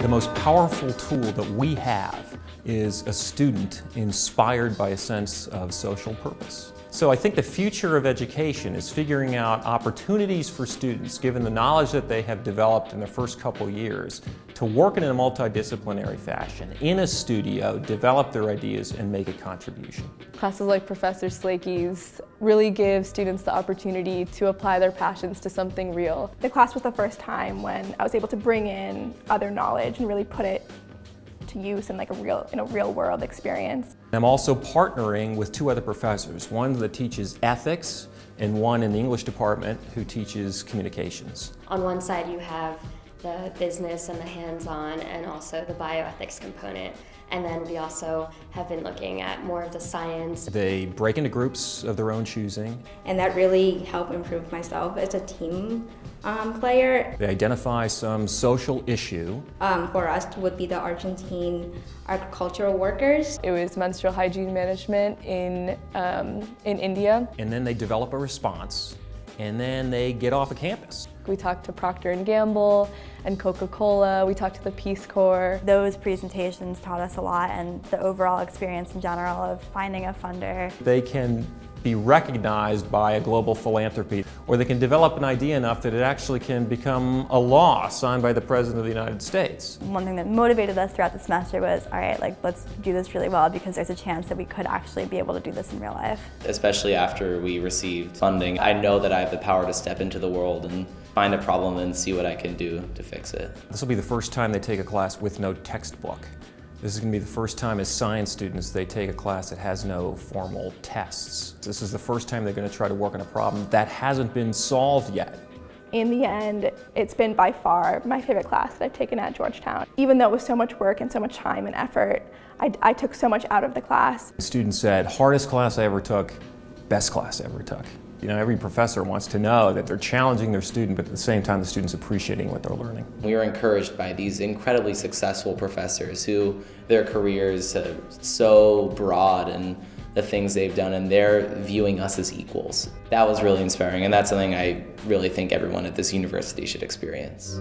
The most powerful tool that we have is a student inspired by a sense of social purpose. So I think the future of education is figuring out opportunities for students, given the knowledge that they have developed in the first couple years, to work in a multidisciplinary fashion, in a studio, develop their ideas and make a contribution. Classes like Professor Slakey's really give students the opportunity to apply their passions to something real. The class was the first time when I was able to bring in other knowledge and really put it to use in a real world experience. I'm also partnering with two other professors, one that teaches ethics and one in the English department who teaches communications. On one side you have the business and the hands-on and also the bioethics component. And then we also have been looking at more of the science. They break into groups of their own choosing. And that really helped improve myself as a team player. They identify some social issue. For us would be the Argentine agricultural workers. It was menstrual hygiene management in India. And then they develop a response, and then they get off of campus. We talked to Procter & Gamble and Coca-Cola. We talked to the Peace Corps. Those presentations taught us a lot, and the overall experience in general of finding a funder. They can be recognized by a global philanthropy, or they can develop an idea enough that it actually can become a law signed by the President of the United States. One thing that motivated us throughout the semester was, all right, let's do this really well because there's a chance that we could actually be able to do this in real life. Especially after we received funding, I know that I have the power to step into the world and find a problem and see what I can do to fix it. This will be the first time they take a class with no textbook. This is going to be the first time as science students they take a class that has no formal tests. This is the first time they're going to try to work on a problem that hasn't been solved yet. In the end, it's been by far my favorite class that I've taken at Georgetown. Even though it was so much work and so much time and effort, I took so much out of the class. The student said, hardest class I ever took, best class I ever took. You know, every professor wants to know that they're challenging their student, but at the same time the student's appreciating what they're learning. We are encouraged by these incredibly successful professors who their careers are so broad and the things they've done, and they're viewing us as equals. That was really inspiring, and that's something I really think everyone at this university should experience.